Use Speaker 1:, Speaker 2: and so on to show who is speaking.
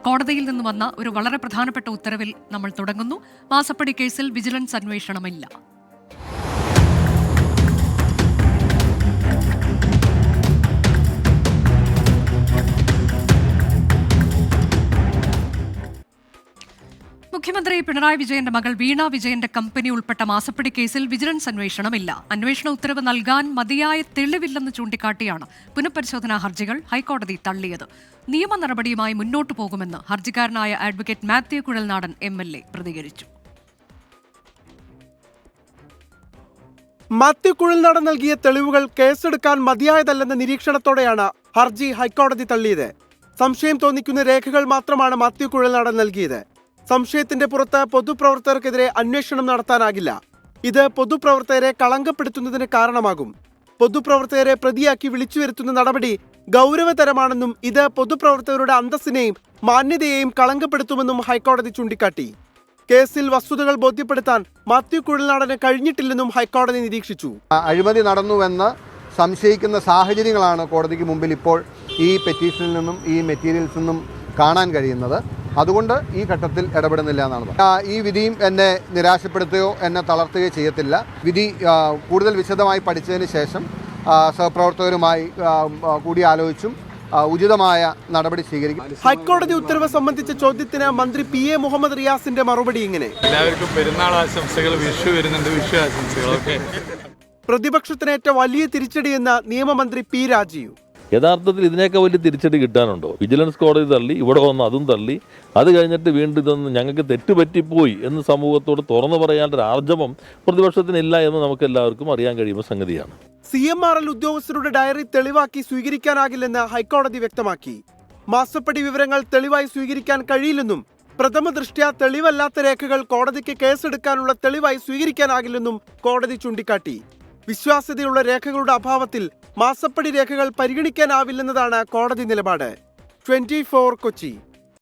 Speaker 1: കോടതിയിൽ നിന്ന് വന്ന ഒരു വളരെ പ്രധാനപ്പെട്ട ഉത്തരവിൽ നമ്മൾ തുടങ്ങുന്നു. മാസപ്പടി കേസിൽ വിജിലൻസ് അന്വേഷണമില്ല. മുഖ്യമന്ത്രി പിണറായി വിജയന്റെ മകൾ വീണ വിജയന്റെ കമ്പനി ഉൾപ്പെട്ട മാസപ്പടി കേസിൽ വിജിലൻസ് അന്വേഷണമില്ല. അന്വേഷണ ഉത്തരവ് നൽകാൻ മതിയായ തെളിവില്ലെന്ന് ചൂണ്ടിക്കാട്ടിയാണ് പുനഃപരിശോധനാ ഹർജികൾ ഹൈക്കോടതി തള്ളിയത്. നിയമ നടപടിയുമായി മുന്നോട്ടു പോകുമെന്ന് ഹർജിക്കാരനായ അഡ്വക്കേറ്റ് മാത്യു കുഴൽനാടൻ MLA പ്രതികരിച്ചു.
Speaker 2: മാത്യു കുഴൽനാടൻ നൽകിയ തെളിവുകൾ കേസെടുക്കാൻ മതിയായതല്ലെന്ന നിരീക്ഷണത്തോടെയാണ് ഹർജി ഹൈക്കോടതി തള്ളിയത്. സംശയം തോന്നിക്കുന്ന രേഖകൾ മാത്രമാണ് മാത്യു കുഴൽനാടൻ നൽകിയത്. സംശയത്തിന്റെ പുറത്ത് പൊതുപ്രവർത്തകർക്കെതിരെ അന്വേഷണം നടത്താനാകില്ല. ഇത് പൊതുപ്രവർത്തകരെ കളങ്കപ്പെടുത്തുന്നതിന് കാരണമാകും. പൊതുപ്രവർത്തകരെ പ്രതിയാക്കി വിളിച്ചു വരുത്തുന്ന നടപടി ഗൗരവതരമാണെന്നും ഇത് പൊതുപ്രവർത്തകരുടെ അന്തസ്സിനെയും മാന്യതയെയും കളങ്കപ്പെടുത്തുമെന്നും ഹൈക്കോടതി ചൂണ്ടിക്കാട്ടി. കേസിൽ വസ്തുതകൾ ബോധ്യപ്പെടുത്താൻ മാത്യു കുഴൽനാടന് കഴിഞ്ഞിട്ടില്ലെന്നും ഹൈക്കോടതി നിരീക്ഷിച്ചു.
Speaker 3: അഴിമതി നടന്നുവെന്ന് സംശയിക്കുന്ന സാഹചര്യങ്ങളാണ് കോടതിക്ക് മുമ്പിൽ ഇപ്പോൾ ഈ പെറ്റീഷനിൽ നിന്നും ഈ മെറ്റീരിയൽസിൽ നിന്നും കാണാൻ കഴിയുന്നത്. അതുകൊണ്ട് ഈ ഘട്ടത്തിൽ ഇടപെടുന്നില്ല എന്നാണ് പറയുന്നത്. ഈ വിധിയും എന്നെ നിരാശപ്പെടുത്തുകയോ എന്നെ തളർത്തുകയോ ചെയ്യത്തില്ല. വിധി കൂടുതൽ വിശദമായി പഠിച്ചതിന് ശേഷം സഹപ്രവർത്തകരുമായി കൂടിയാലോചിച്ചും ഉചിതമായ നടപടി സ്വീകരിക്കും.
Speaker 2: ഹൈക്കോടതി ഉത്തരവ് സംബന്ധിച്ച ചോദ്യത്തിന് മന്ത്രി PA മുഹമ്മദ് റിയാസിന്റെ മറുപടി ഇങ്ങനെ:
Speaker 4: എല്ലാവർക്കും പെരുന്നാൾ ആശംസകൾ, വിഷു വരുന്നുണ്ട്, വിഷു ആശംസകൾ.
Speaker 2: പ്രതിപക്ഷത്തിനേറ്റ വലിയ തിരിച്ചടിയെന്ന് നിയമമന്ത്രി P രാജീവ്.
Speaker 5: യഥാർത്ഥത്തിൽ ഇതിനേക്കാൾ വലിയ തിരിച്ചടി കിട്ടാനുണ്ടോ? വിജിലൻസ് കോടതി തള്ളി, ഇവിടെ വന്ന് അതും തള്ളി, അത് കഴിഞ്ഞിട്ട് വീണ്ടും ഇതൊന്നും ഞങ്ങൾക്ക് തെറ്റുപറ്റിപ്പോയി എന്ന് സമൂഹത്തോട് തുറന്നു പറയാനുള്ള ആർജവം പ്രതിപക്ഷത്തിനില്ല എന്ന് നമുക്ക് എല്ലാവർക്കും അറിയാൻ കഴിയുന്ന സംഗതിയാണ്.
Speaker 2: CMRL ഉദ്യോഗസ്ഥരുടെ ഡയറി തെളിവാക്കി സ്വീകരിക്കാനാകില്ലെന്ന് ഹൈക്കോടതി വ്യക്തമാക്കി. മാസപ്പടി വിവരങ്ങൾ തെളിവായി സ്വീകരിക്കാൻ കഴിയില്ലെന്നും പ്രഥമ ദൃഷ്ട്യാ തെളിവല്ലാത്ത രേഖകൾ കോടതിക്ക് കേസെടുക്കാനുള്ള തെളിവായി സ്വീകരിക്കാനാകില്ലെന്നും കോടതി ചൂണ്ടിക്കാട്ടി. വിശ്വാസ്യതയുള്ള രേഖകളുടെ അഭാവത്തിൽ മാസപ്പടി രേഖകൾ പരിഗണിക്കാനാവില്ലെന്നതാണ് കോടതി നിലപാട്. 24 കൊച്ചി.